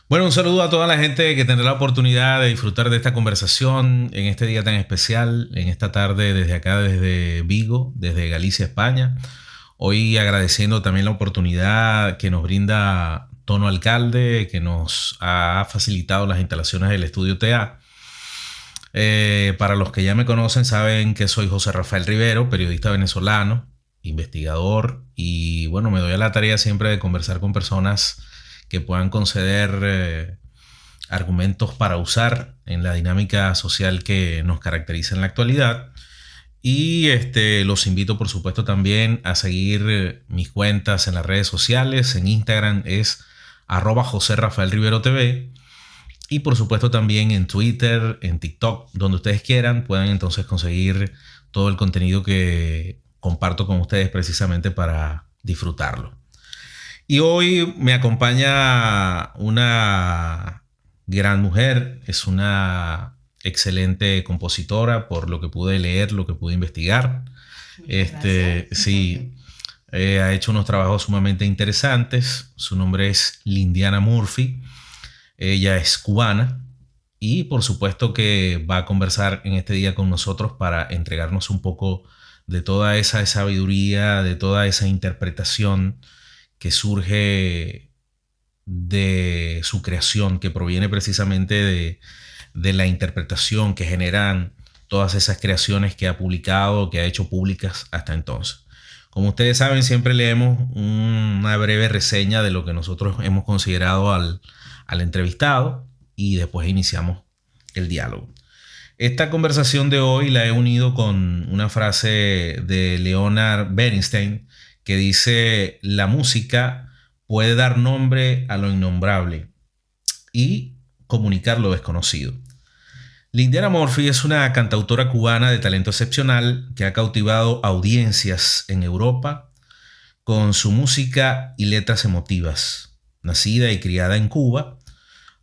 Bueno, un saludo a toda la gente que tendrá la oportunidad de disfrutar de esta conversación en este día tan especial, en esta tarde desde acá, desde Vigo, desde Galicia, España. Hoy agradeciendo también la oportunidad que nos brinda Tono Alcalde, que nos ha facilitado las instalaciones del estudio TA. Para los que ya me conocen, saben que soy José Rafael Rivero, periodista venezolano, investigador, y bueno, me doy a la tarea siempre de conversar con personas que puedan conceder argumentos para usar en la dinámica social que nos caracteriza en la actualidad. Y los invito, por supuesto, también a seguir mis cuentas en las redes sociales. En Instagram es @José Rafael Rivero TV. Y por supuesto también en Twitter, en TikTok, donde ustedes quieran, puedan entonces conseguir todo el contenido que comparto con ustedes precisamente para disfrutarlo. Y hoy me acompaña una gran mujer, es una excelente compositora por lo que pude leer, lo que pude investigar. Gracias. Sí, ha hecho unos trabajos sumamente interesantes. Su nombre es Lindiana Murphy. Ella es cubana y por supuesto que va a conversar en este día con nosotros para entregarnos un poco de toda esa sabiduría, de toda esa interpretación que surge de su creación, que proviene precisamente de la interpretación que generan todas esas creaciones que ha publicado, que ha hecho públicas hasta entonces. Como ustedes saben, siempre leemos una breve reseña de lo que nosotros hemos considerado al entrevistado y después iniciamos el diálogo. Esta conversación de hoy la he unido con una frase de Leonard Bernstein que dice: la música puede dar nombre a lo innombrable y comunicar lo desconocido. Lindiana Murphy es una cantautora cubana de talento excepcional que ha cautivado audiencias en Europa con su música y letras emotivas. Nacida y criada en Cuba,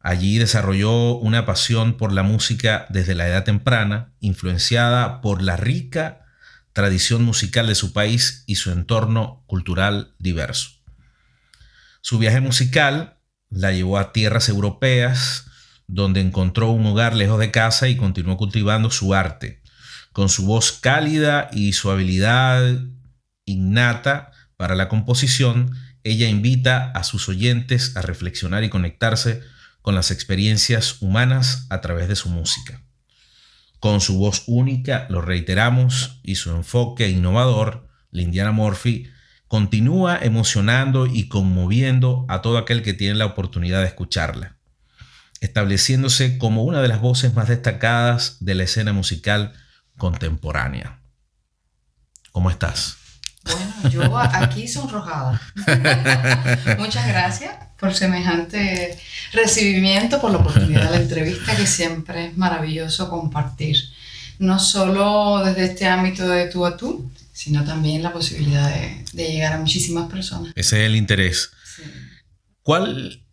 allí desarrolló una pasión por la música desde la edad temprana, influenciada por la rica tradición musical de su país y su entorno cultural diverso. Su viaje musical la llevó a tierras europeas, donde encontró un hogar lejos de casa y continuó cultivando su arte. Con su voz cálida y su habilidad innata para la composición, ella invita a sus oyentes a reflexionar y conectarse con las experiencias humanas a través de su música. Con su voz única, lo reiteramos, y su enfoque innovador, Lindiana Murphy continúa emocionando y conmoviendo a todo aquel que tiene la oportunidad de escucharla, estableciéndose como una de las voces más destacadas de la escena musical contemporánea. ¿Cómo estás? Bueno, yo aquí sonrojada. Muchas gracias por semejante recibimiento, por la oportunidad de la entrevista, que siempre es maravilloso compartir, no solo desde este ámbito de tú a tú, sino también la posibilidad de llegar a muchísimas personas. Ese es el interés. Sí. ¿Cuál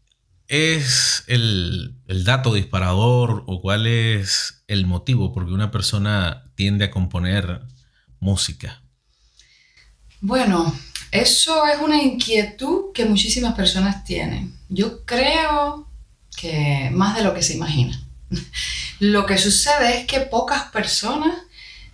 es el dato disparador o cuál es el motivo por qué una persona tiende a componer música? Bueno, eso es una inquietud que muchísimas personas tienen. Yo creo que más de lo que se imagina. Lo que sucede es que pocas personas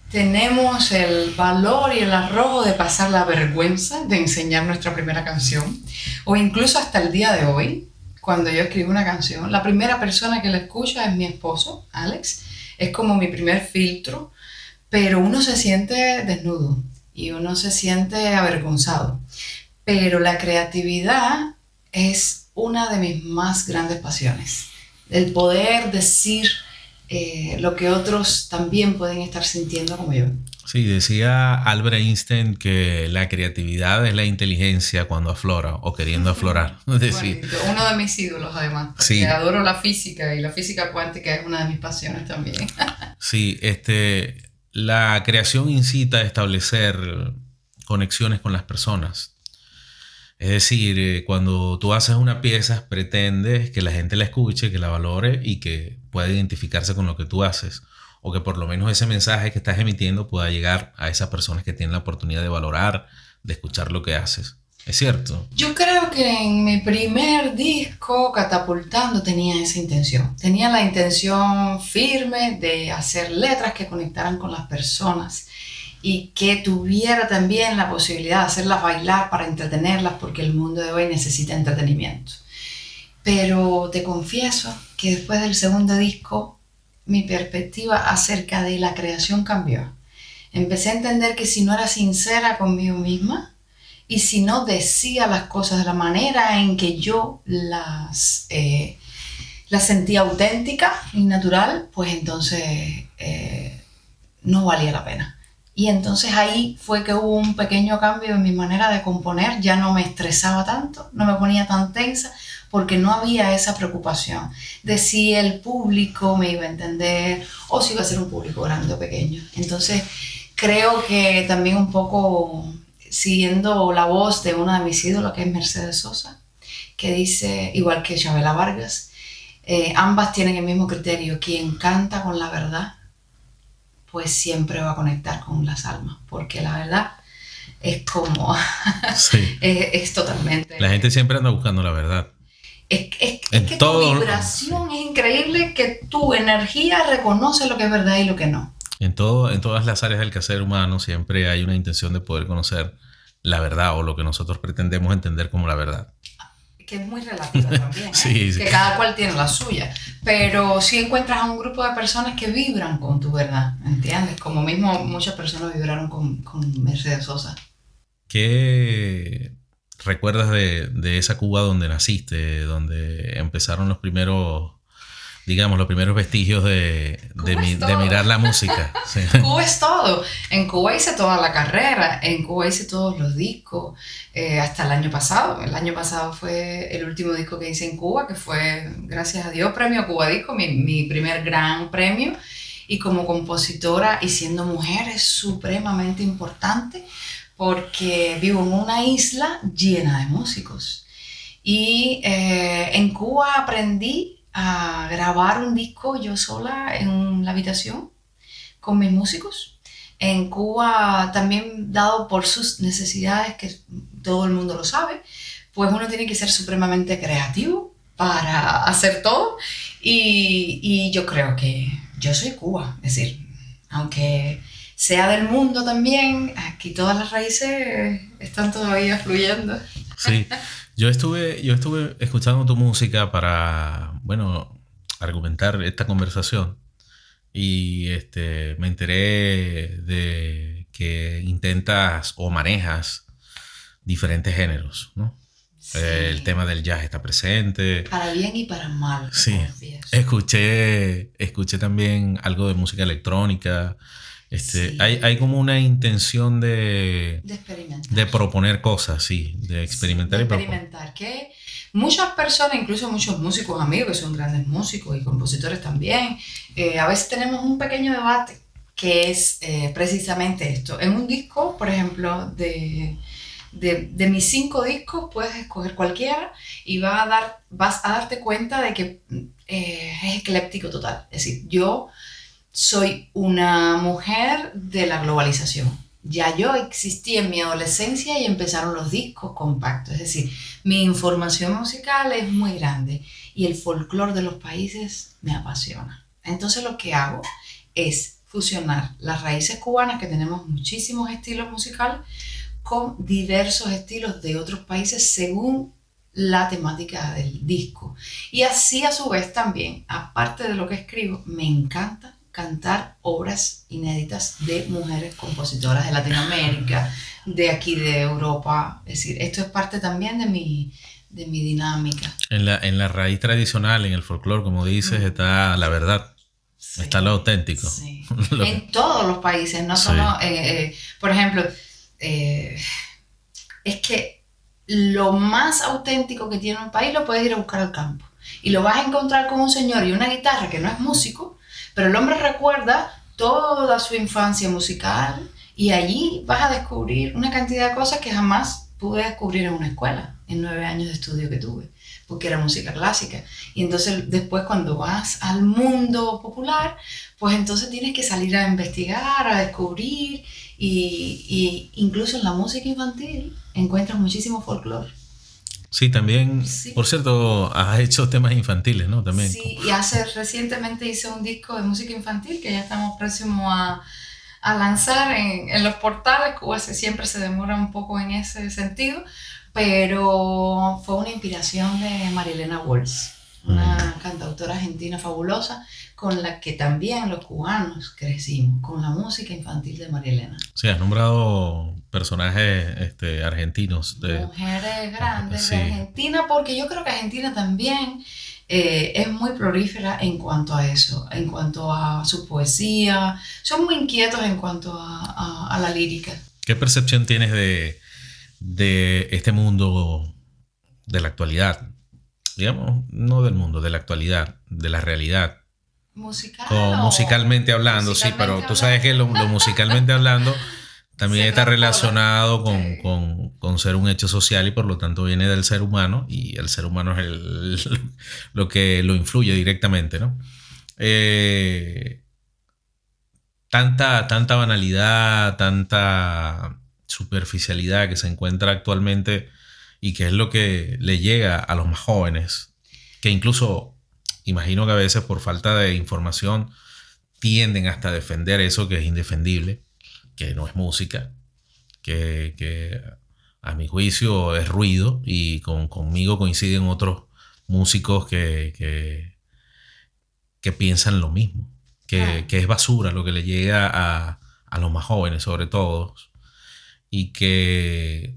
tenemos el valor y el arrojo de pasar la vergüenza de enseñar nuestra primera canción, o incluso hasta el día de hoy, cuando yo escribo una canción, la primera persona que la escucha es mi esposo, Alex. Es como mi primer filtro, pero uno se siente desnudo y uno se siente avergonzado. Pero la creatividad es una de mis más grandes pasiones. El poder decir lo que otros también pueden estar sintiendo como yo. Sí, decía Albert Einstein que la creatividad es la inteligencia cuando aflora o queriendo aflorar. Es decir, Bonito. Uno de mis ídolos, además, porque sí, adoro la física y la física cuántica es una de mis pasiones también. sí, la creación incita a establecer conexiones con las personas. Es decir, cuando tú haces una pieza, pretendes que la gente la escuche, que la valore y que pueda identificarse con lo que tú haces. O que por lo menos ese mensaje que estás emitiendo pueda llegar a esas personas que tienen la oportunidad de valorar, de escuchar lo que haces. Es cierto. Yo creo que en mi primer disco, Catapultando, tenía esa intención. Tenía la intención firme de hacer letras que conectaran con las personas y que tuviera también la posibilidad de hacerlas bailar para entretenerlas, porque el mundo de hoy necesita entretenimiento. Pero te confieso que después del segundo disco, mi perspectiva acerca de la creación cambió. Empecé a entender que si no era sincera conmigo misma y si no decía las cosas de la manera en que yo las sentía auténtica y natural, pues entonces no valía la pena. Y entonces ahí fue que hubo un pequeño cambio en mi manera de componer. Ya no me estresaba tanto, no me ponía tan tensa, porque no había esa preocupación de si el público me iba a entender o si iba a ser un público grande o pequeño. Entonces creo que también un poco siguiendo la voz de una de mis ídolos, que es Mercedes Sosa, que dice, igual que Chabela Vargas, ambas tienen el mismo criterio: quien canta con la verdad pues siempre va a conectar con las almas, porque la verdad es como, Sí. es totalmente... La gente siempre anda buscando la verdad. Es En que todo, tu vibración es increíble, que tu energía reconoce lo que es verdad y lo que no. en todas las áreas del quehacer humano siempre hay una intención de poder conocer la verdad o lo que nosotros pretendemos entender como la verdad. Que es muy relativa también, ¿eh? Sí, sí. Que cada cual tiene la suya. Pero sí encuentras a un grupo de personas que vibran con tu verdad, ¿entiendes? Como mismo muchas personas vibraron con Mercedes Sosa. ¿Qué recuerdas de esa Cuba donde naciste, donde empezaron los primeros, digamos, los primeros vestigios Cuba es de todo. mirar la música? Sí. Cuba es todo. En Cuba hice toda la carrera, en Cuba hice todos los discos, hasta el año pasado. El año pasado fue el último disco que hice en Cuba, que fue, gracias a Dios, premio Cuba Disco, mi primer gran premio. Y como compositora y siendo mujer es supremamente importante, porque vivo en una isla llena de músicos. Y en Cuba aprendí a grabar un disco yo sola en la habitación con mis músicos. En Cuba también, dado por sus necesidades, que todo el mundo lo sabe, pues uno tiene que ser supremamente creativo para hacer todo. Y yo creo que yo soy Cuba, es decir, aunque sea del mundo también, aquí todas las raíces están todavía fluyendo. Sí. Yo estuve escuchando tu música para, bueno, argumentar esta conversación y me enteré de que intentas o manejas diferentes géneros, ¿no? El Sí, tema del jazz está presente. para bien y para mal, te Sí, confieso. escuché también algo de música electrónica. Hay Sí, como una intención de de experimentar. proponer cosas, sí, de Sí, experimentar de y proponer. experimentar. Que muchas personas, incluso muchos músicos amigos que son grandes músicos y compositores también, a veces tenemos un pequeño debate que es precisamente esto. En un disco, por ejemplo, de mis 5 discos, puedes escoger cualquiera y vas a darte cuenta de que es ecléptico total. Es decir, yo soy una mujer de la globalización. Ya yo existí en mi adolescencia y empezaron los discos compactos. Es decir, mi información musical es muy grande y el folclore de los países me apasiona. Entonces lo que hago es fusionar las raíces cubanas, que tenemos muchísimos estilos musicales, con diversos estilos de otros países según la temática del disco. Y así a su vez también, aparte de lo que escribo, me encanta cantar obras inéditas de mujeres compositoras de Latinoamérica, de aquí de Europa. Es decir, esto es parte también de mi dinámica. En la raíz tradicional, en el folclore, como dices, Mm, está la verdad, está lo sí, auténtico. sí. Lo que- En todos los países, no sí, solo, por ejemplo, eh, es que lo más auténtico que tiene un país lo puedes ir a buscar al campo. Y lo vas a encontrar con un señor y una guitarra que no es músico, pero el hombre recuerda toda su infancia musical y allí vas a descubrir una cantidad de cosas que jamás pude descubrir en una escuela, en 9 años de estudio que tuve. porque era música clásica. Y entonces después cuando vas al mundo popular, pues entonces tienes que salir a investigar, a descubrir, y incluso en la música infantil encuentras muchísimo folclore. Sí, también, Sí. por cierto, has hecho temas infantiles, ¿no? También. Sí, y recientemente hice un disco de música infantil que ya estamos próximos a lanzar en los portales. Cuba siempre se demora un poco en ese sentido, pero fue una inspiración de Marilena Walsh, una cantautora argentina fabulosa con la que también los cubanos crecimos, con la música infantil de Marilena. Sí, has nombrado personajes argentinos. Mujeres grandes Sí. de Argentina, porque yo creo que Argentina también es muy prolífera en cuanto a eso, en cuanto a su poesía. Son muy inquietos en cuanto a la lírica. ¿Qué percepción tienes de este mundo de la actualidad? Digamos, no del mundo, de la actualidad, de la realidad. Musicalmente hablando, sí, pero tú sabes que lo musicalmente hablando también está relacionado con ser un hecho social y por lo tanto viene del ser humano y el ser humano es lo que lo influye directamente, ¿no? Tanta banalidad, tanta superficialidad que se encuentra actualmente y que es lo que le llega a los más jóvenes, que incluso imagino que a veces por falta de información tienden hasta a defender eso que es indefendible, que no es música, que a mi juicio es ruido y conmigo coinciden otros músicos que piensan lo mismo, que es basura lo que le llega a los más jóvenes sobre todo, y que,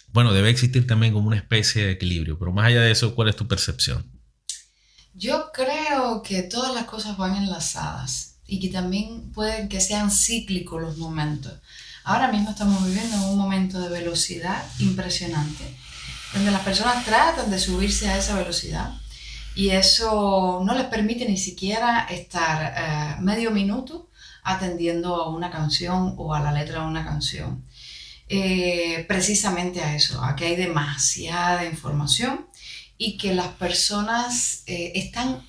bueno, debe existir también como una especie de equilibrio, pero más allá de eso, ¿cuál es tu percepción? Yo creo que todas las cosas van enlazadas y que también pueden que sean cíclicos los momentos. Ahora mismo estamos viviendo en un momento de velocidad impresionante, donde las personas tratan de subirse a esa velocidad y eso no les permite ni siquiera estar medio minuto atendiendo a una canción o a la letra de una canción. Precisamente a eso, a que hay demasiada información y que las personas están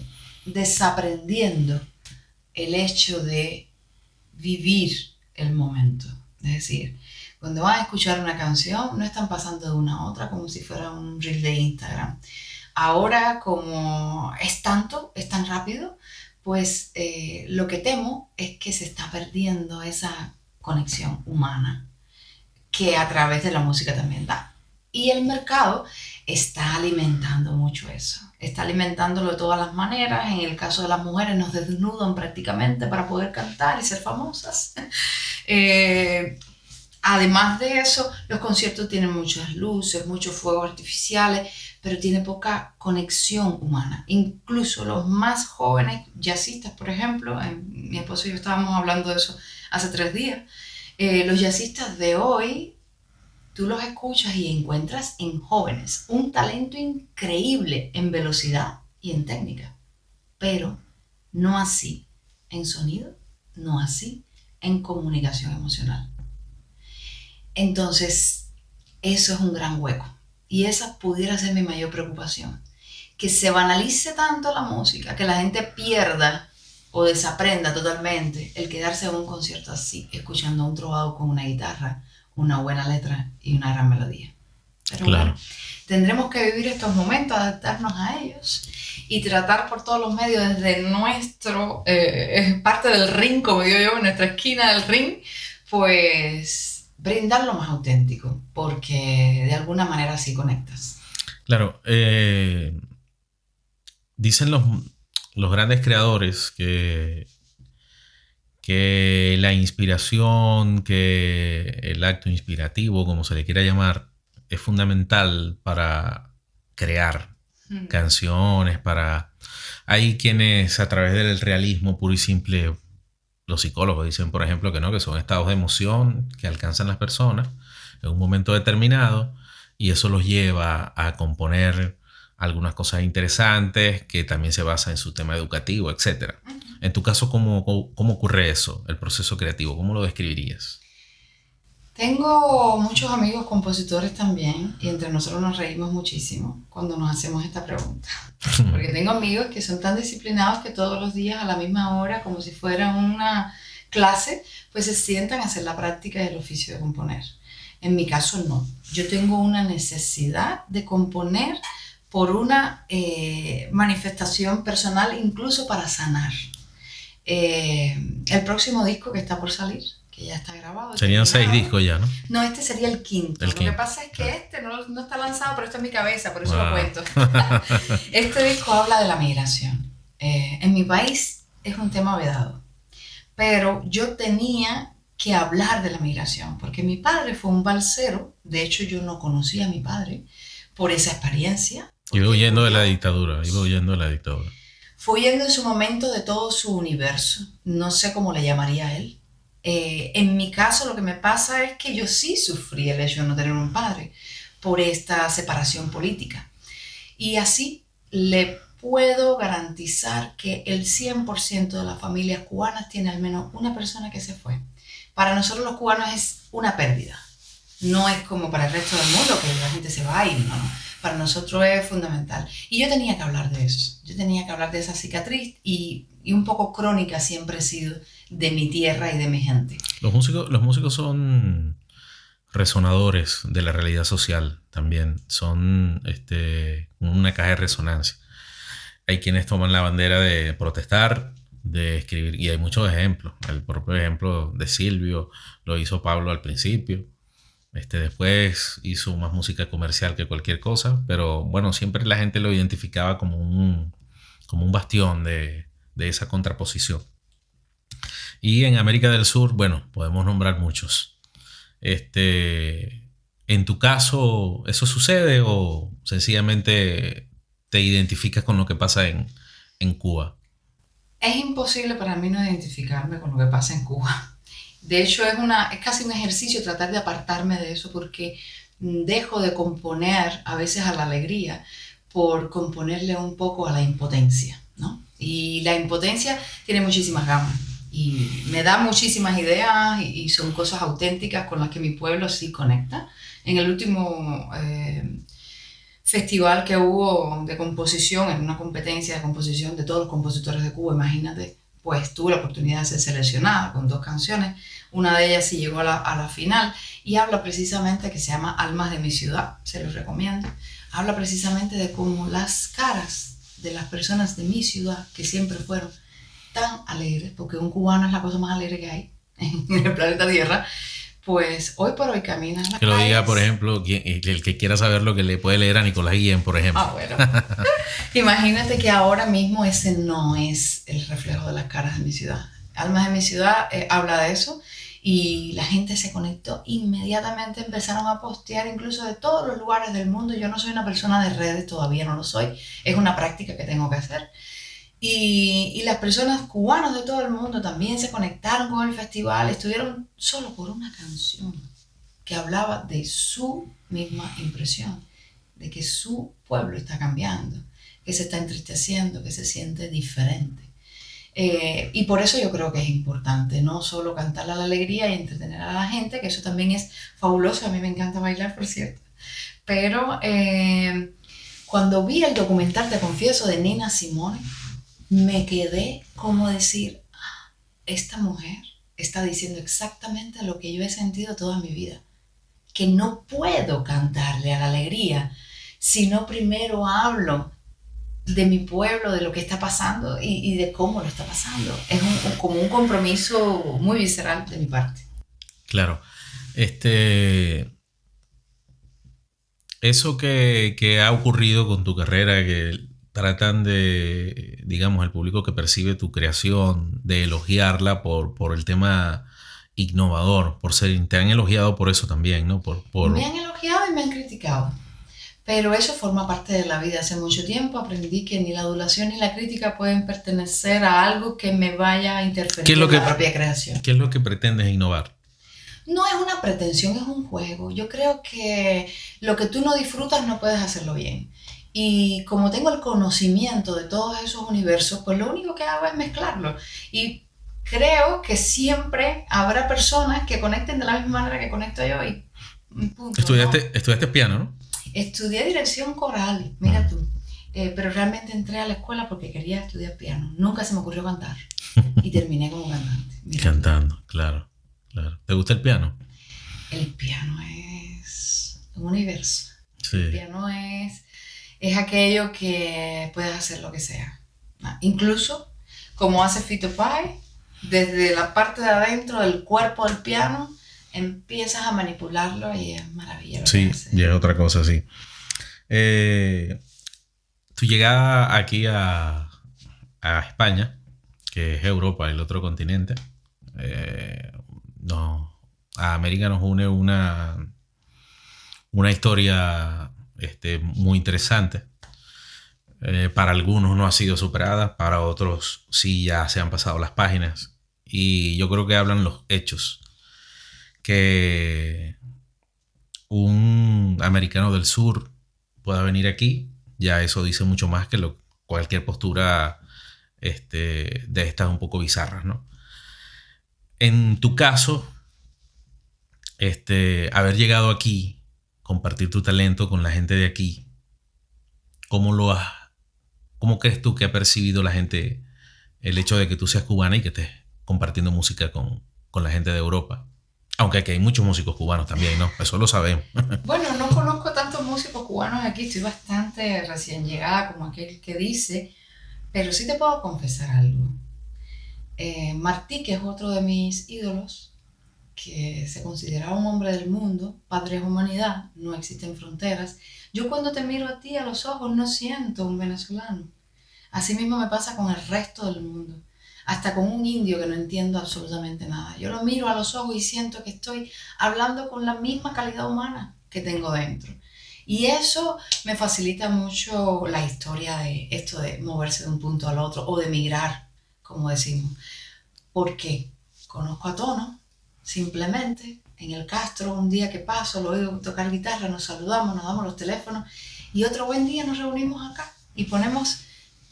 desaprendiendo el hecho de vivir el momento. Es decir, cuando van a escuchar una canción, no están pasando de una a otra como si fuera un reel de Instagram. Ahora, como es tan rápido, pues lo que temo es que se está perdiendo esa conexión humana que a través de la música también da. Y el mercado está alimentando mucho eso. Está alimentándolo de todas las maneras. En el caso de las mujeres nos desnudan prácticamente para poder cantar y ser famosas. Además de eso, los conciertos tienen muchas luces, muchos fuegos artificiales, pero tiene poca conexión humana. Incluso los más jóvenes jazzistas, por ejemplo, mi esposo y yo estábamos hablando de eso hace 3 días, los jazzistas de hoy, tú los escuchas y encuentras en jóvenes un talento increíble en velocidad y en técnica, pero no así en sonido, no así en comunicación emocional. Entonces, eso es un gran hueco y esa pudiera ser mi mayor preocupación, que se banalice tanto la música, que la gente pierda o desaprenda totalmente el quedarse en un concierto así, escuchando a un trovador con una guitarra, una buena letra y una gran melodía. Pero claro, bueno, tendremos que vivir estos momentos, adaptarnos a ellos y tratar por todos los medios desde nuestro, parte del ring, como digo yo, en nuestra esquina del ring, pues brindar lo más auténtico, porque de alguna manera sí conectas. Claro, dicen los grandes creadores que la inspiración, que el acto inspirativo, como se le quiera llamar, es fundamental para crear canciones, Hay quienes a través del realismo puro y simple, los psicólogos dicen, por ejemplo, que no, que son estados de emoción que alcanzan las personas en un momento determinado y eso los lleva a componer algunas cosas interesantes que también se basa en su tema educativo, etc. En tu caso, ¿cómo ocurre eso, el proceso creativo? ¿Cómo lo describirías? Tengo muchos amigos compositores también y entre nosotros nos reímos muchísimo cuando nos hacemos esta pregunta. Porque tengo amigos que son tan disciplinados que todos los días a la misma hora, como si fuera una clase, pues se sientan a hacer la práctica del oficio de componer. En mi caso no. Yo tengo una necesidad de componer por una manifestación personal, incluso para sanar. El próximo disco que está por salir, que ya está grabado. Serían 6 discos ya, ¿no? No, este sería el quinto. Lo que pasa es que este no está lanzado, pero está en mi cabeza, por eso lo cuento. Este disco habla de la migración. En mi país es un tema vedado, pero yo tenía que hablar de la migración, porque mi padre fue un balsero. De hecho, yo no conocí a mi padre por esa experiencia. Iba huyendo de la dictadura, Fue huyendo en su momento de todo su universo. No sé cómo le llamaría a él. En mi caso lo que me pasa es que yo sí sufrí el hecho de no tener un padre por esta separación política. Y así le puedo garantizar que el 100% de las familias cubanas tiene al menos una persona que se fue. Para nosotros los cubanos es una pérdida. No es como para el resto del mundo que la gente se va y no. Para nosotros es fundamental. Y yo tenía que hablar de eso. Yo tenía que hablar de esa cicatriz y un poco crónica siempre he sido de mi tierra y de mi gente. Los músicos son resonadores de la realidad social también. Son una caja de resonancia. Hay quienes toman la bandera de protestar, de escribir, y hay muchos ejemplos. El propio ejemplo de Silvio lo hizo Pablo al principio. Después hizo más música comercial que cualquier cosa, pero bueno, siempre la gente lo identificaba como un bastión de esa contraposición. Y en América del Sur, bueno, podemos nombrar muchos. ¿En tu caso eso sucede o sencillamente te identificas con lo que pasa en Cuba? Es imposible para mí no identificarme con lo que pasa en Cuba. De hecho, es casi un ejercicio tratar de apartarme de eso porque dejo de componer a veces a la alegría por componerle un poco a la impotencia, ¿no? Y la impotencia tiene muchísimas gamas y me da muchísimas ideas y son cosas auténticas con las que mi pueblo sí conecta. En el último festival que hubo de composición, en una competencia de composición de todos los compositores de Cuba, imagínate, pues tuve la oportunidad de ser seleccionada con 2 canciones. Una de ellas sí llegó a la final y habla precisamente, que se llama Almas de mi ciudad, se los recomiendo. Habla precisamente de cómo las caras de las personas de mi ciudad, que siempre fueron tan alegres, porque un cubano es la cosa más alegre que hay en el planeta Tierra, pues hoy por hoy caminan las calles. Que lo diga, por ejemplo, el que quiera saber lo que le puede leer a Nicolás Guillén, por ejemplo. Ah, bueno. Imagínate que ahora mismo ese no es el reflejo de las caras de mi ciudad. Almas de mi ciudad habla de eso y la gente se conectó inmediatamente, empezaron a postear incluso de todos los lugares del mundo. Yo no soy una persona de redes, todavía no lo soy, es una práctica que tengo que hacer. Y las personas cubanas de todo el mundo también se conectaron con el festival, estuvieron solo por una canción que hablaba de su misma impresión, de que su pueblo está cambiando, que se está entristeciendo, que se siente diferente. Y por eso yo creo que es importante no solo cantarle a la alegría y entretener a la gente, que eso también es fabuloso, a mí me encanta bailar, por cierto, pero cuando vi el documental, te confieso, de Nina Simone, me quedé como decir, esta mujer está diciendo exactamente lo que yo he sentido toda mi vida, que no puedo cantarle a la alegría si no primero hablo de mi pueblo, de lo que está pasando y de cómo lo está pasando. Es como un compromiso muy visceral de mi parte. Claro. Eso que ha ocurrido con tu carrera, que tratan de, digamos, el público que percibe tu creación, de elogiarla por el tema innovador, te han elogiado por eso también, ¿no? Me han elogiado y me han criticado, pero eso forma parte de la vida. Hace mucho tiempo aprendí que ni la adulación ni la crítica pueden pertenecer a algo que me vaya a interferir en la propia creación. ¿Qué es lo que pretendes innovar? No es una pretensión, es un juego. Yo creo que lo que tú no disfrutas no puedes hacerlo bien. Y como tengo el conocimiento de todos esos universos, pues lo único que hago es mezclarlo. Y creo que siempre habrá personas que conecten de la misma manera que conecto yo y punto, ¿no? Estudiaste piano, ¿no? Estudié dirección coral, mira Mm. tú. Pero realmente entré a la escuela porque quería estudiar piano. Nunca se me ocurrió cantar. Y terminé como cantante. Mira tú. Cantando, claro, claro. ¿Te gusta el piano? El piano es un universo. El Sí, piano es aquello que puedes hacer lo que sea. Incluso, como hace Fito Páez, desde la parte de adentro del cuerpo del piano, empiezas a manipularlo y es maravilla lo que sí, hace. ya es otra cosa, sí. Eh, Tú llegas aquí a España, que es Europa, el otro continente. Eh, no, a América nos une una historia muy interesante. Para algunos no ha sido superada, para otros sí ya se han pasado las páginas. Y yo creo que hablan los hechos. Que un americano del sur pueda venir aquí, ya eso dice mucho más que cualquier postura de estas un poco bizarras, ¿no? En tu caso, haber llegado aquí, compartir tu talento con la gente de aquí, ¿cómo lo has, cómo crees tú que ha percibido la gente el hecho de que tú seas cubana y que estés compartiendo música con la gente de Europa? Aunque aquí hay muchos músicos cubanos también, ¿no? Eso lo sabemos. Bueno, no conozco tantos músicos cubanos aquí, estoy bastante recién llegada, como aquel que dice, pero sí te puedo confesar algo. Martí, que es otro de mis ídolos, que se consideraba un hombre del mundo, padre de humanidad, no existen fronteras. Yo cuando te miro a ti a los ojos no siento un venezolano. Así mismo me pasa con el resto del mundo. Hasta con un indio que no entiendo absolutamente nada. Yo lo miro a los ojos y siento que estoy hablando con la misma calidad humana que tengo dentro. Y eso me facilita mucho la historia de esto de moverse de un punto al otro o de migrar, como decimos. ¿Por qué? Conozco a Tono, simplemente. En el Castro, un día que paso, lo oigo tocar guitarra, nos saludamos, nos damos los teléfonos y otro buen día nos reunimos acá y ponemos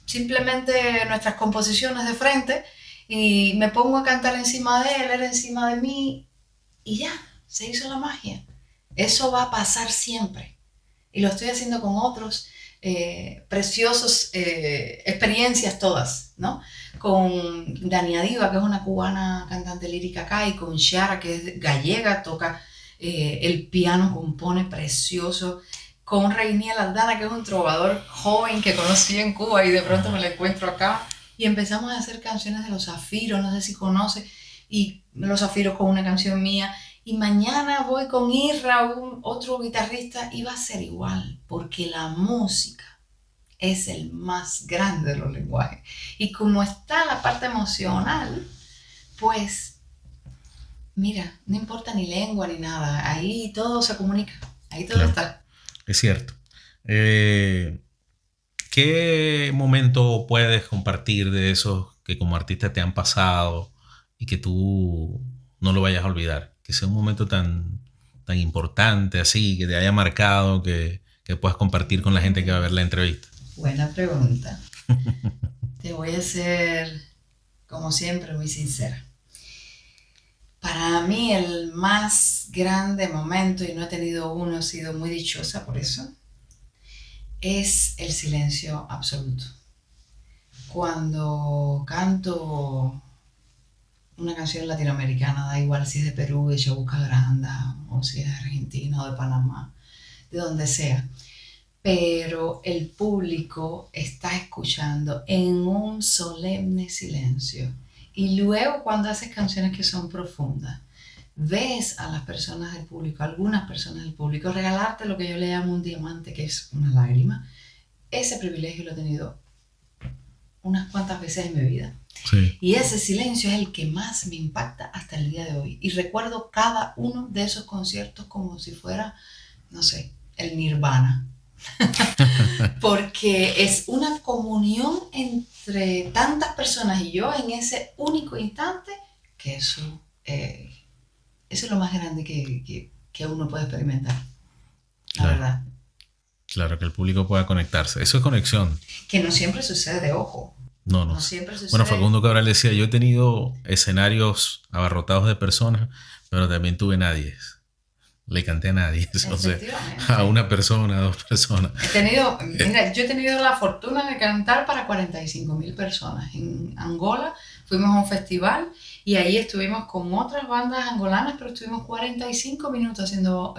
simplemente nuestras composiciones de frente y me pongo a cantar encima de él, él encima de mí y ya, se hizo la magia. Eso va a pasar siempre y lo estoy haciendo con otros preciosos experiencias todas, ¿no? Con Dania Diva, que es una cubana cantante lírica acá, y con Shara, que es gallega, toca el piano, compone precioso, con Reiniel Aldana, que es un trovador joven que conocí en Cuba y de pronto me lo encuentro acá, y empezamos a hacer canciones de Los Zafiros, no sé si conoce, y Los Zafiros con una canción mía, y mañana voy con Irra, otro guitarrista, y va a ser igual, porque la música es el más grande de los lenguajes. Y como está la parte emocional, pues mira, no importa ni lengua ni nada, ahí todo se comunica, ahí todo Claro, está. es cierto. Eh, ¿Qué momento puedes compartir de esos que como artista te han pasado y que tú no lo vayas a olvidar? Que sea un momento tan importante así, que te haya marcado, que puedas compartir con la gente que va a ver la entrevista. Buena pregunta. Te voy a ser, como siempre, muy sincera. Para mí el más grande momento, y no he tenido uno, he sido muy dichosa por eso, es el silencio absoluto. Cuando canto una canción latinoamericana, da igual si es de Perú, de Chabuca Granda, o si es de Argentina o de Panamá, de donde sea, pero el público está escuchando en un solemne silencio. Y luego cuando haces canciones que son profundas, ves a las personas del público, algunas personas del público, regalarte lo que yo le llamo un diamante, que es una lágrima. Ese privilegio lo he tenido unas cuantas veces en mi vida. Sí, Y ese silencio es el que más me impacta hasta el día de hoy. Y recuerdo cada uno de esos conciertos como si fuera, no sé, el Nirvana. Porque es una comunión entre tantas personas y yo en ese único instante que eso es lo más grande que uno puede experimentar, la claro, verdad. claro, que el público pueda conectarse. Eso es conexión. Que no siempre sucede, ojo. No, no No sé. siempre Bueno, sucede. Facundo Cabral decía, yo he tenido escenarios abarrotados de personas, pero también tuve nadie. Le canté a nadie, o sea, a Efectivamente. una persona, a dos personas. Eh, Mira, yo he tenido la fortuna de cantar para 45.000 personas. En Angola fuimos a un festival y ahí estuvimos con otras bandas angolanas, pero estuvimos 45 minutos haciendo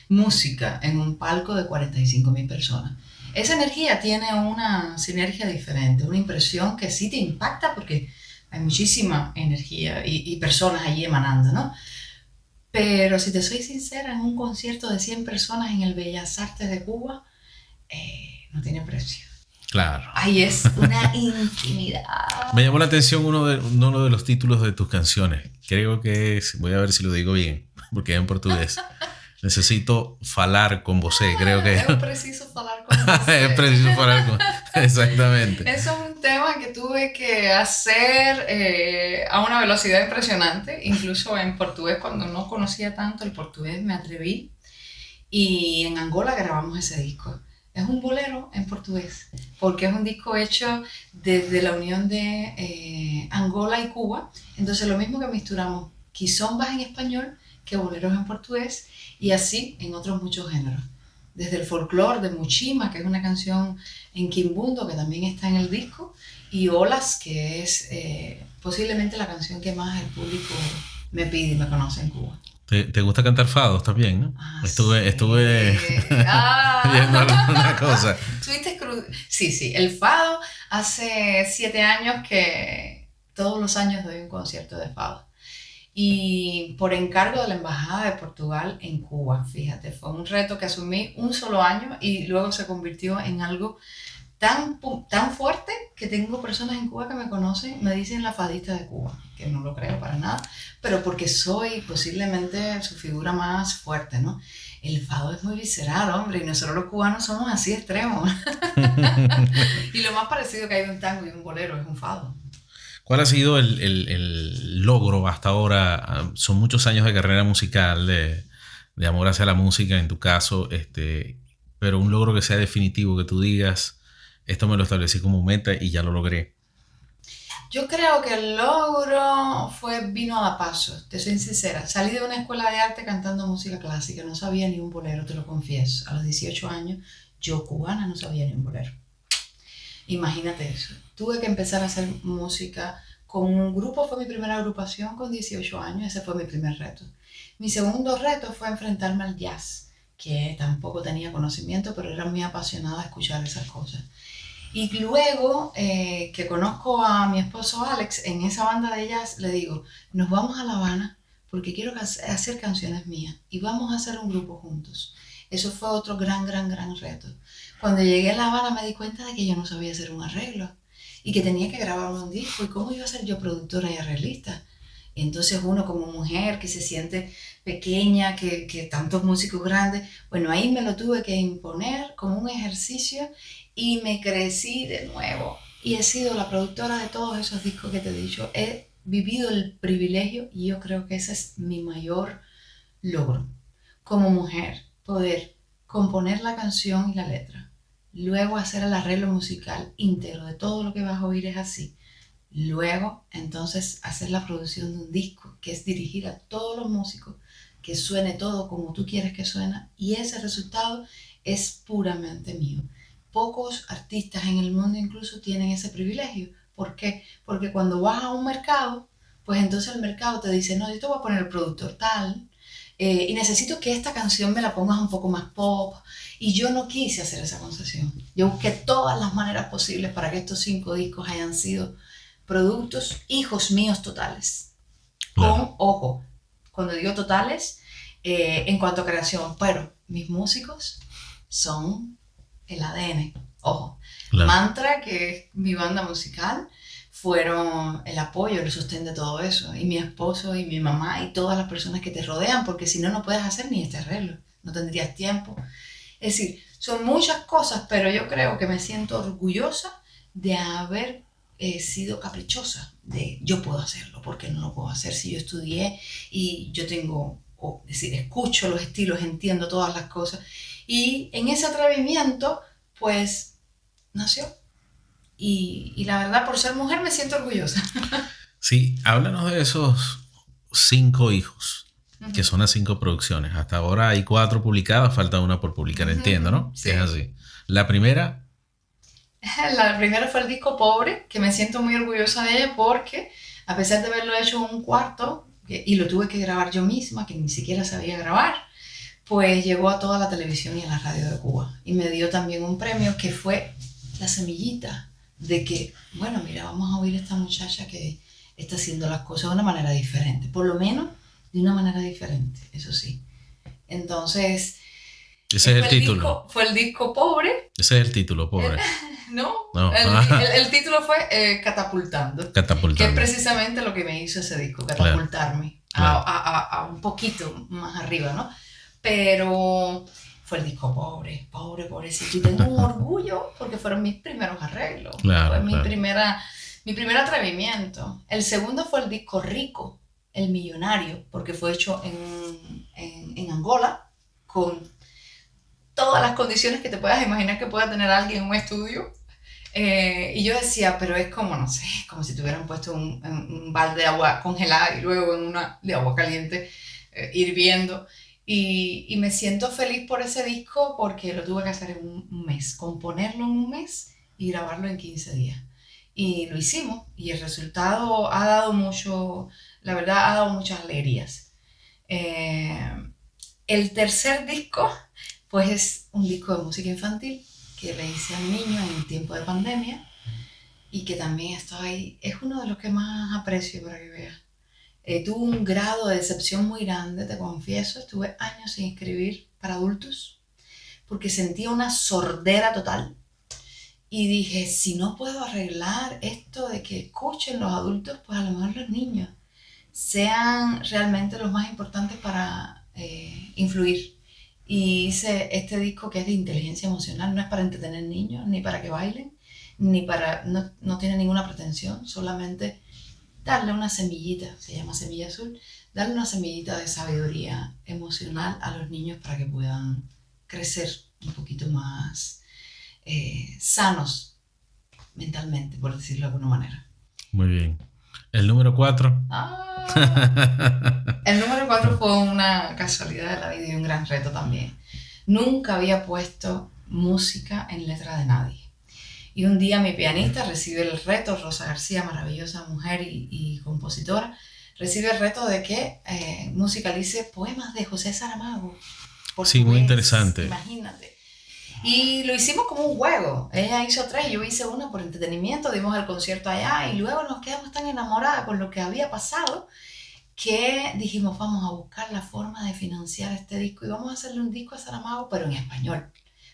música en un palco de 45.000 personas. Esa energía tiene una sinergia diferente, una impresión que sí te impacta porque hay muchísima energía y personas allí emanando, ¿no? Pero si te soy sincera, en un concierto de 100 personas en el Bellas Artes de Cuba, no tiene precio. claro. Ahí es una intimidad. Me llamó la atención uno de los títulos de tus canciones. Creo que es, voy a ver si lo digo bien, porque es en portugués. Necesito falar con você, creo que Es preciso hablar con es você. preciso falar con... Exactamente. Eso es un tema que tuve que hacer a una velocidad impresionante, incluso en portugués, cuando no conocía tanto el portugués, me atreví. Y en Angola grabamos ese disco. Es un bolero en portugués, porque es un disco hecho desde la unión de Angola y Cuba. Entonces lo mismo que misturamos quizombas en español que boleros en portugués y así en otros muchos géneros. Desde el folclore de Muchima, que es una canción en quimbundo que también está en el disco, y Olas, que es posiblemente la canción que más el público me pide y me conoce en Cuba. ¿Te gusta cantar fados también, no? Ah, Estuve sí. viendo Ah. alguna cosa. Sí, sí. El Fado, hace 7 años que todos los años doy un concierto de Fado. Y por encargo de la Embajada de Portugal en Cuba, fíjate, fue un reto que asumí un solo año y luego se convirtió en algo tan fuerte que tengo personas en Cuba que me conocen, me dicen la fadista de Cuba, que no lo creo para nada, pero porque soy posiblemente su figura más fuerte, ¿no? El fado es muy visceral, hombre, y nosotros los cubanos somos así extremos. Y lo más parecido que hay de un tango y un bolero es un fado. ¿Cuál ha sido el logro hasta ahora? Son muchos años de carrera musical, de amor hacia la música en tu caso, pero un logro que sea definitivo, que tú digas, esto me lo establecí como meta y ya lo logré. Yo creo que el logro vino a la paso, te soy sincera. Salí de una escuela de arte cantando música clásica, no sabía ni un bolero, te lo confieso. A los 18 años, yo cubana no sabía ni un bolero. Imagínate eso. Tuve que empezar a hacer música con un grupo, fue mi primera agrupación con 18 años, ese fue mi primer reto. Mi segundo reto fue enfrentarme al jazz, que tampoco tenía conocimiento, pero era muy apasionada a escuchar esas cosas. Y luego que conozco a mi esposo Alex en esa banda de jazz, le digo, nos vamos a La Habana porque quiero hacer canciones mías y vamos a hacer un grupo juntos. Eso fue otro gran reto. Cuando llegué a La Habana me di cuenta de que yo no sabía hacer un arreglo y que tenía que grabar un disco y cómo iba a ser yo productora y arreglista. Y entonces uno como mujer que se siente pequeña, que tantos músicos grandes, bueno, ahí me lo tuve que imponer como un ejercicio y me crecí de nuevo. Y he sido la productora de todos esos discos que te he dicho. He vivido el privilegio y yo creo que ese es mi mayor logro. Como mujer, poder componer la canción y la letra. Luego hacer el arreglo musical íntegro de todo lo que vas a oír es así. Luego, entonces, hacer la producción de un disco, que es dirigir a todos los músicos, que suene todo como tú quieres que suene, y ese resultado es puramente mío. Pocos artistas en el mundo incluso tienen ese privilegio. ¿Por qué? Porque cuando vas a un mercado, pues entonces el mercado te dice, no, yo te voy a poner el productor tal, y necesito que esta canción me la pongas un poco más pop, y yo no quise hacer esa concesión. Yo busqué todas las maneras posibles para que estos 5 discos hayan sido productos hijos míos totales. Claro, Con, ojo, cuando digo totales, en cuanto a creación, pero mis músicos son el ADN. Ojo, claro. Mantra, que es mi banda musical, fueron el apoyo, el sostén de todo eso. Y mi esposo y mi mamá y todas las personas que te rodean, porque si no, no puedes hacer ni este arreglo. No tendrías tiempo. Es decir, son muchas cosas, pero yo creo que me siento orgullosa de haber sido caprichosa, de yo puedo hacerlo, ¿por qué no lo puedo hacer si yo estudié y yo tengo, es decir, escucho los estilos, entiendo todas las cosas? Y en ese atrevimiento, pues, nació. y la verdad, por ser mujer, me siento orgullosa. Sí, háblanos de esos 5 hijos, que Ujú. son las 5 producciones. Hasta ahora hay 4 publicadas, falta una por publicar, entiendo, ¿no? Que es Sí. así. La primera, La primera fue el disco Pobre, que me siento muy orgullosa de ella porque, a pesar de haberlo hecho en un cuarto, y lo tuve que grabar yo misma, que ni siquiera sabía grabar, pues llegó a toda la televisión y a la radio de Cuba. Y me dio también un premio que fue la semillita de que, bueno, mira, vamos a oír a esta muchacha que está haciendo las cosas de una manera diferente, por lo menos de una manera diferente, eso sí. Entonces, ese es el título. fue el disco Pobre. Ese es el título, El, pobre. no, No, el título fue Catapultando, que es catapultando. precisamente lo que me hizo ese disco, Claro, catapultarme claro. a un poquito más arriba, ¿no? Pero fue el disco Pobre, Pobre, Pobrecito, y tengo un orgullo porque fueron mis primeros arreglos, fue Claro, claro. mi primer atrevimiento. El segundo fue el disco Rico, El Millonario, porque fue hecho en Angola, con todas las condiciones que te puedas imaginar que pueda tener alguien en un estudio. Y yo decía, pero es como, no sé, como si te hubieran puesto un balde de agua congelada y luego en una de agua caliente hirviendo. Y me siento feliz por ese disco porque lo tuve que hacer en un mes, componerlo en un mes y grabarlo en 15 días. Y lo hicimos y el resultado ha dado mucho, la verdad, ha dado muchas alegrías. Eh, el tercer disco, pues es un disco de música infantil que le hice al niño en tiempo de pandemia y que también está ahí. Es uno de los que más aprecio para que veas. Tuve un grado de decepción muy grande, te confieso. Estuve años sin escribir para adultos porque sentía una sordera total. Y dije, si no puedo arreglar esto de que escuchen los adultos, pues a lo mejor los niños sean realmente los más importantes para influir. Y hice este disco que es de inteligencia emocional, no es para entretener niños, ni para que bailen, ni para, no tiene ninguna pretensión, solamente darle una semillita, se llama Semilla Azul, darle una semillita de sabiduría emocional a los niños para que puedan crecer un poquito más sanos mentalmente, por decirlo de alguna manera. Muy bien. El número 4. El número 4 fue una casualidad de la vida y un gran reto también. Nunca había puesto música en letra de nadie. Y un día mi pianista recibe el reto, Rosa García, maravillosa mujer y compositora, recibe el reto de que musicalice poemas de José Saramago, Sí, muy portugués, interesante. imagínate. Y lo hicimos como un juego. Ella hizo 3, yo hice una por entretenimiento, dimos el concierto allá y luego nos quedamos tan enamoradas con lo que había pasado que dijimos, vamos a buscar la forma de financiar este disco y vamos a hacerle un disco a Saramago, pero en español,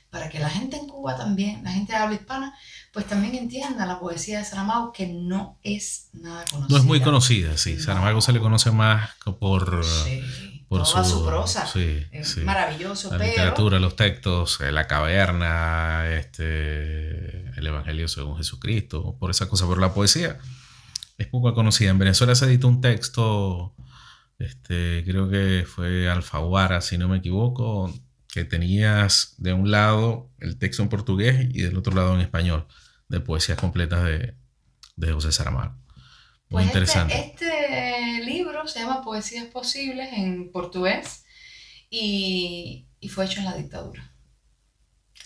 para que la gente en Cuba también, la gente de habla hispana, pues también entienda la poesía de Saramago, que no es nada No es muy conocida. conocida, sí. Saramago se le No, conoce más sí, por toda su su, prosa, sí, sí. maravilloso, La pero literatura, los textos, La Caverna, el Evangelio según Jesucristo, por esa cosa. Pero la poesía es poco conocida. En Venezuela se editó un texto, creo que fue Alfaguara, si no me equivoco, que tenías de un lado el texto en portugués y del otro lado en español, de poesías completas de José Saramago. Muy pues interesante. este libro se llama Poesías Posibles en portugués y fue hecho en la dictadura.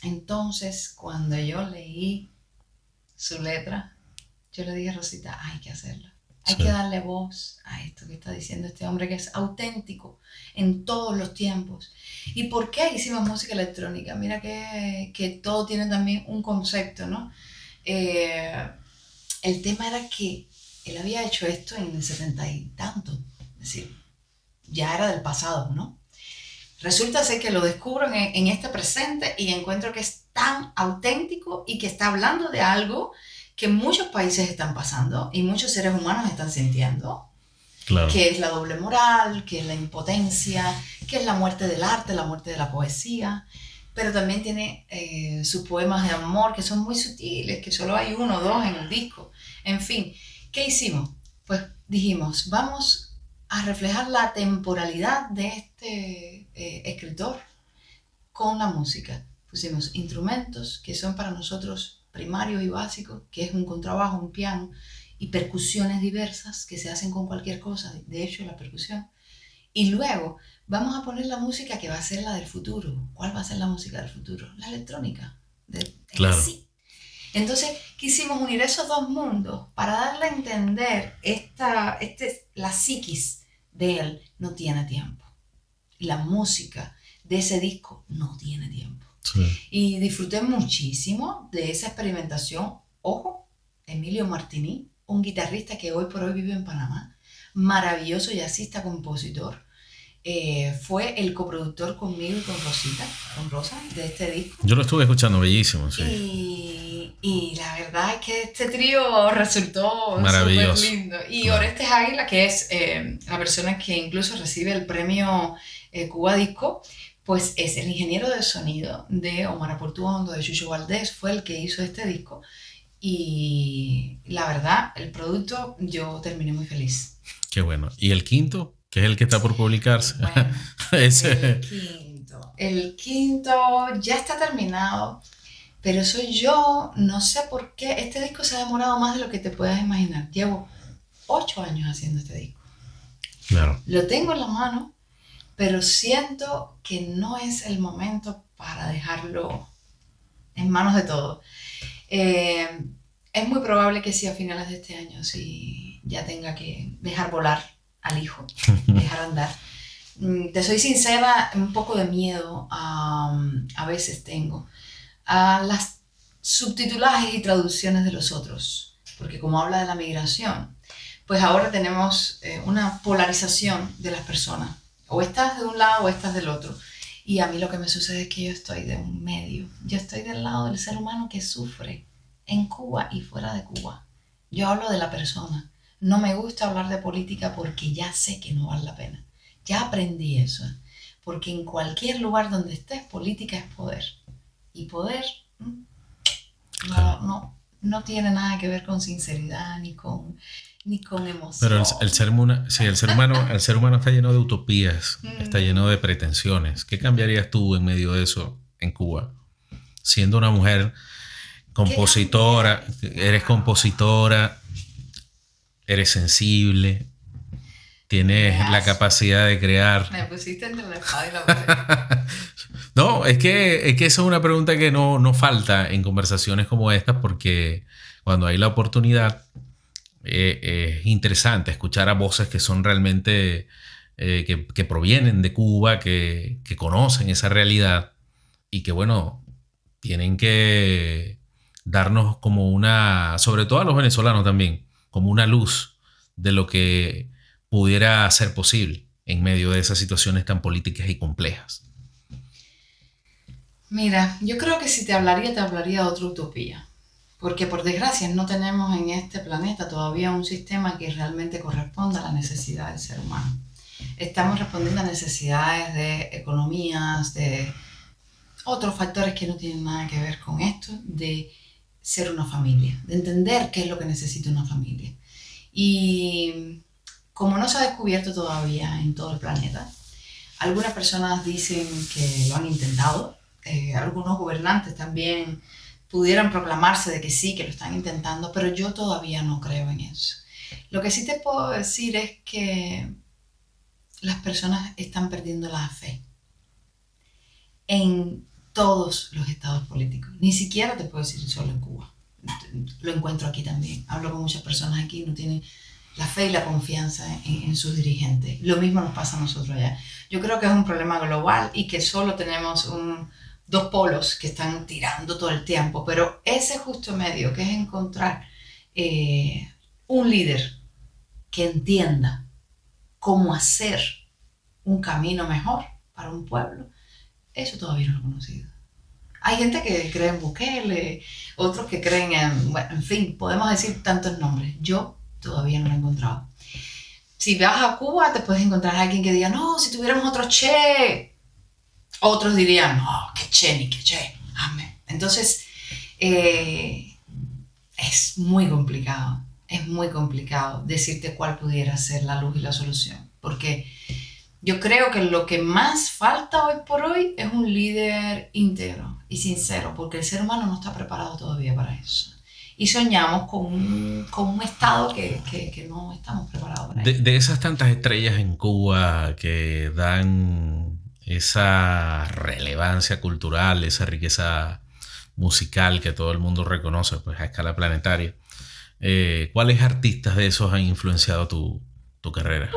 Entonces, cuando yo leí su letra, yo le dije a Rosita, hay que hacerlo. Hay Sí. que darle voz a esto que está diciendo este hombre que es auténtico en todos los tiempos. ¿Y por qué hicimos música electrónica? Mira que todo tiene también un concepto, ¿no? Eh, el tema era que él había hecho esto en el 70 y tanto, es decir, ya era del pasado, ¿no? Resulta ser que lo descubro en este presente y encuentro que es tan auténtico y que está hablando de algo que muchos países están pasando y muchos seres humanos están sintiendo, Claro. que es la doble moral, que es la impotencia, que es la muerte del arte, la muerte de la poesía, pero también tiene sus poemas de amor que son muy sutiles, que solo hay 1 o 2 en el disco. En fin, ¿qué hicimos? Pues dijimos, vamos a reflejar la temporalidad de este escritor con la música. Pusimos instrumentos que son para nosotros primarios y básicos, que es un contrabajo, un piano y percusiones diversas que se hacen con cualquier cosa, de hecho la percusión. Y luego vamos a poner la música que va a ser la del futuro. ¿Cuál va a ser la música del futuro? La electrónica. Es Claro. así. Entonces quisimos unir esos dos mundos para darle a entender la psiquis de él no tiene tiempo. La música de ese disco no tiene tiempo. Sí. Y disfruté muchísimo de esa experimentación. Ojo, Emilio Martini, un guitarrista que hoy por hoy vive en Panamá, maravilloso jazzista, compositor, fue el coproductor conmigo y con Rosa, de este disco. Yo lo estuve escuchando, bellísimo, sí. Y la verdad es que este trío resultó maravilloso, súper lindo. Y claro. Orestes Águila, que es la persona que incluso recibe el premio Cuba Disco, pues es el ingeniero de sonido de Omar Portuondo, de Chucho Valdés, fue el que hizo este disco. Y la verdad, el producto, yo terminé muy feliz. Qué bueno. ¿Y el quinto? Que es el que está por publicarse. Bueno, Ese. El quinto ya está terminado, pero soy yo, no sé por qué. Este disco se ha demorado más de lo que te puedas imaginar. Llevo 8 años haciendo este disco. Claro. Lo tengo en la mano, pero siento que no es el momento para dejarlo en manos de todos. Es muy probable que sí, a finales de este año sí ya tenga que dejar volar al hijo, dejar andar. Te soy sincera, un poco de miedo a veces tengo a las subtitulajes y traducciones de los otros, porque como habla de la migración, pues ahora tenemos una polarización de las personas, o estás de un lado o estás del otro, y a mí lo que me sucede es que yo estoy de un medio, yo estoy del lado del ser humano que sufre en Cuba y fuera de Cuba. Yo hablo de la persona, no me gusta hablar de política porque ya sé que no vale la pena. Ya aprendí eso, porque en cualquier lugar donde estés, política es poder. Y poder no tiene nada que ver con sinceridad ni con emoción. Pero el ser humano está lleno de utopías, está lleno de pretensiones. ¿Qué cambiarías tú en medio de eso en Cuba? Siendo una mujer compositora, eres compositora, eres sensible, tienes la capacidad de crear. Me pusiste entre la espada y la pared. No, es que eso es una pregunta que no falta en conversaciones como estas, porque cuando hay la oportunidad es interesante escuchar a voces que son realmente que provienen de Cuba, que conocen esa realidad y que bueno, tienen que darnos como sobre todo a los venezolanos también, como una luz de lo que pudiera ser posible en medio de esas situaciones tan políticas y complejas. Mira, yo creo que si te hablaría de otra utopía. Porque por desgracia no tenemos en este planeta todavía un sistema que realmente corresponda a la necesidad del ser humano. Estamos respondiendo a necesidades de economías, de otros factores que no tienen nada que ver con esto, de ser una familia, de entender qué es lo que necesita una familia. Y como no se ha descubierto todavía en todo el planeta, algunas personas dicen que lo han intentado, algunos gobernantes también pudieran proclamarse de que sí, que lo están intentando, pero yo todavía no creo en eso. Lo que sí te puedo decir es que las personas están perdiendo la fe en todos los estados políticos. Ni siquiera te puedo decir solo en Cuba. Lo encuentro aquí también. Hablo con muchas personas aquí, no tienen la fe y la confianza en sus dirigentes. Lo mismo nos pasa a nosotros allá. Yo creo que es un problema global y que solo tenemos dos polos que están tirando todo el tiempo, pero ese justo medio, que es encontrar un líder que entienda cómo hacer un camino mejor para un pueblo, eso todavía no lo he conocido. Hay gente que cree en Bukele, otros que creen en fin, podemos decir tantos nombres. Yo todavía no lo he encontrado. Si vas a Cuba, te puedes encontrar a alguien que diga, no, si tuviéramos otro Che. Otros dirían, no, que Che ni que Che. Amén. Entonces, es muy complicado. Es muy complicado decirte cuál pudiera ser la luz y la solución. Porque yo creo que lo que más falta hoy por hoy es un líder íntegro y sincero, porque el ser humano no está preparado todavía para eso. Y soñamos con un estado que no estamos preparados para ello. De esas tantas estrellas en Cuba que dan esa relevancia cultural, esa riqueza musical que todo el mundo reconoce pues, a escala planetaria, ¿cuáles artistas de esos han influenciado tu carrera?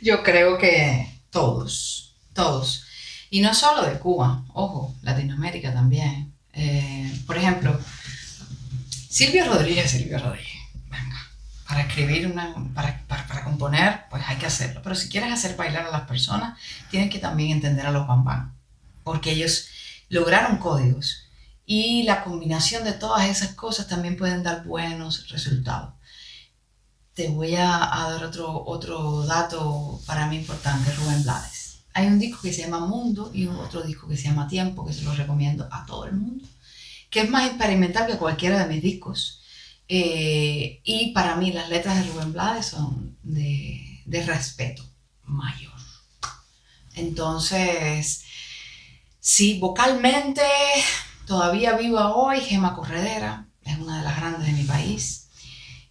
Yo creo que todos, todos. Y no solo de Cuba, ojo, Latinoamérica también. Por ejemplo, Silvio Rodríguez. Venga, para escribir, para componer, pues hay que hacerlo. Pero si quieres hacer bailar a las personas, tienes que también entender a los bambán. Porque ellos lograron códigos. Y la combinación de todas esas cosas también pueden dar buenos resultados. Te voy a dar otro dato para mí importante, Rubén Blades. Hay un disco que se llama Mundo y otro disco que se llama Tiempo, que se lo recomiendo a todo el mundo, que es más experimental que cualquiera de mis discos. Y para mí las letras de Rubén Blades son de respeto mayor. Entonces, sí, vocalmente, todavía viva hoy Gema Corredera, es una de las grandes de mi país.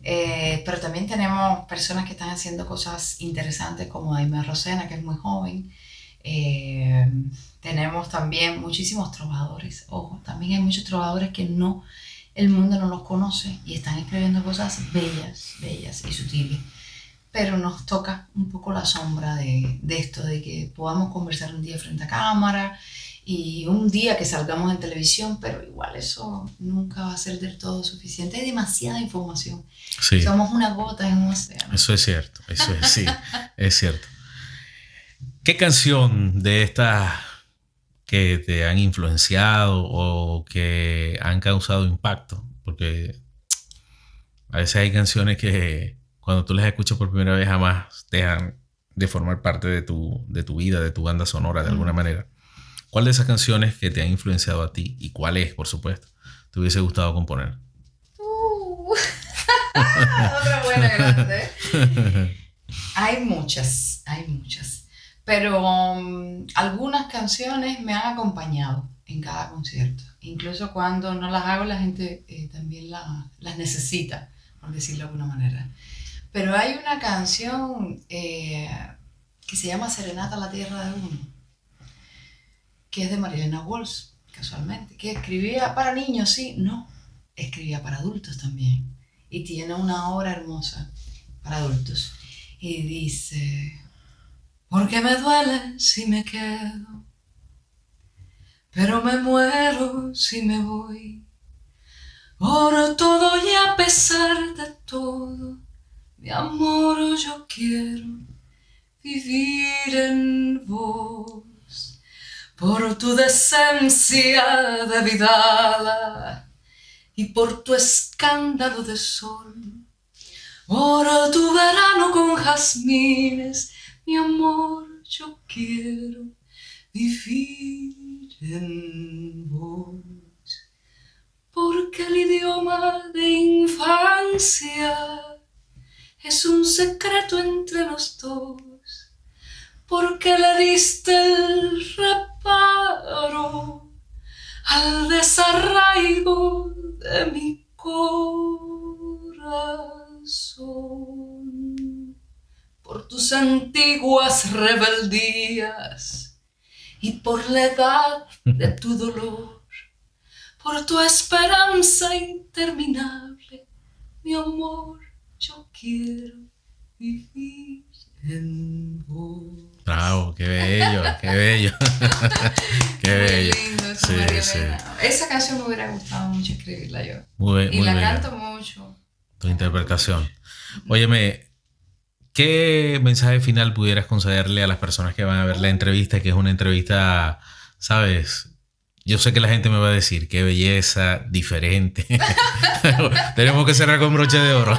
Pero también tenemos personas que están haciendo cosas interesantes como Aimee Rosena, que es muy joven. Tenemos también muchísimos trovadores. Ojo, también hay muchos trovadores que no, el mundo no los conoce y están escribiendo cosas bellas, bellas y sutiles. Pero nos toca un poco la sombra de esto, de que podamos conversar un día frente a cámara y un día que salgamos en televisión, pero igual eso nunca va a ser del todo suficiente. Hay demasiada información. Sí. Somos una gota en un océano. Eso es cierto, eso es, sí, es cierto. ¿Qué canción de estas que te han influenciado o que han causado impacto? Porque a veces hay canciones que cuando tú las escuchas por primera vez jamás dejan de formar parte de tu vida, de tu banda sonora de alguna manera. ¿Cuál de esas canciones que te han influenciado a ti y cuáles, por supuesto, te hubiese gustado componer? Otra buena grande. Hay muchas. Pero algunas canciones me han acompañado en cada concierto. Incluso cuando no las hago, la gente también las necesita, por decirlo de alguna manera. Pero hay una canción que se llama Serenata a la Tierra de Uno, que es de Marilena Walsh, casualmente, que escribía para niños, sí, no, escribía para adultos también. Y tiene una obra hermosa para adultos. Y dice: porque me duele si me quedo, pero me muero si me voy. Por todo y a pesar de todo, mi amor, yo quiero vivir en vos. Por tu decencia de vidala y por tu escándalo de sol, por tu verano con jazmines, mi amor, yo quiero vivir en vos. Porque el idioma de infancia es un secreto entre los dos. Porque le diste el reparo al desarraigo de mi corazón. Por tus antiguas rebeldías y por la edad de tu dolor, por tu esperanza interminable, mi amor, yo quiero vivir en vos. Bravo, qué bello, qué bello. Qué bello. Muy lindo, Sí, sí. Esa canción me hubiera gustado mucho escribirla yo. Muy, Y muy la bella canto mucho. tu interpretación. Óyeme, ¿qué mensaje final pudieras concederle a las personas que van a ver la entrevista? Que es una entrevista, ¿sabes? Yo sé que la gente me va a decir, qué belleza, diferente. Tenemos que cerrar con broche de oro.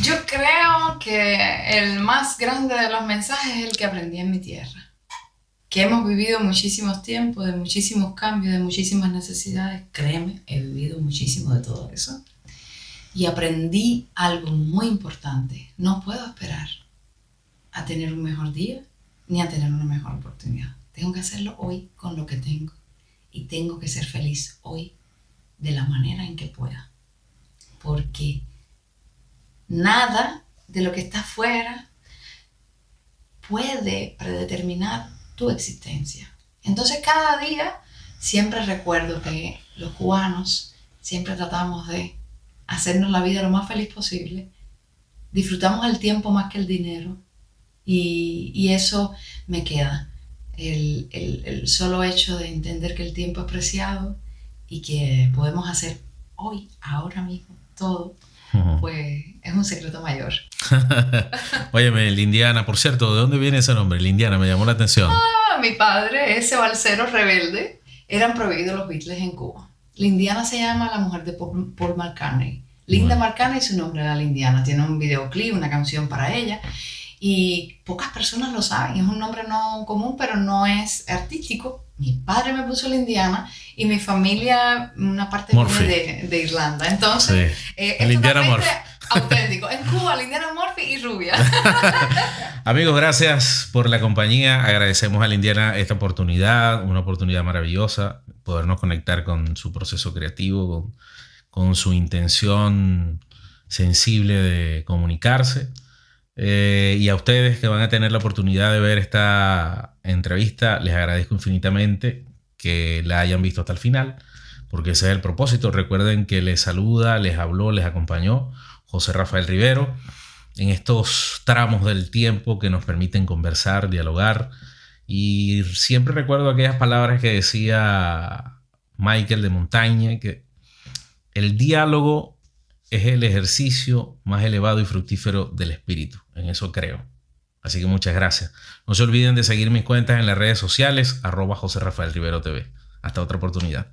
Yo creo que el más grande de los mensajes es el que aprendí en mi tierra. Que hemos vivido muchísimos tiempos, de muchísimos cambios, de muchísimas necesidades. Créeme, he vivido muchísimo de todo eso. Y aprendí algo muy importante. No puedo esperar a tener un mejor día ni a tener una mejor oportunidad. tengo que hacerlo hoy con lo que tengo y tengo que ser feliz hoy de la manera en que pueda. Porque nada de lo que está afuera puede predeterminar tu existencia. Entonces cada día siempre recuerdo que los cubanos siempre tratamos de hacernos la vida lo más feliz posible, disfrutamos el tiempo más que el dinero y eso me queda. El solo hecho de entender que el tiempo es preciado y que podemos hacer hoy, ahora mismo, todo, pues es un secreto mayor. Óyeme, Lindiana, por cierto, ¿de dónde viene ese nombre? Lindiana, me llamó la atención. Mi padre, ese balsero rebelde, eran prohibidos los Beatles en Cuba. Lindiana se llama la mujer de Paul McCartney. Linda McCartney, su nombre era Lindiana. Tiene un videoclip, una canción para ella. Y pocas personas lo saben. Es un nombre no común, pero no es artístico. Mi padre me puso Lindiana y mi familia, una parte viene de Irlanda. Entonces, sí. es Lindiana Murphy. Auténtico. En Cuba, Lindiana Murphy y rubia. Amigos, gracias por la compañía. Agradecemos a Lindiana esta oportunidad, una oportunidad maravillosa, podernos conectar con su proceso creativo, con su intención sensible de comunicarse. Y a ustedes que van a tener la oportunidad de ver esta entrevista, les agradezco infinitamente que la hayan visto hasta el final, porque ese es el propósito. Recuerden que les saluda, les habló, les acompañó José Rafael Rivero en estos tramos del tiempo que nos permiten conversar, dialogar. Y siempre recuerdo aquellas palabras que decía Michael de Montaigne, que el diálogo es el ejercicio más elevado y fructífero del espíritu. En eso creo. Así que muchas gracias. No se olviden de seguir mis cuentas en las redes sociales, @José Rafael Rivero TV. Hasta otra oportunidad.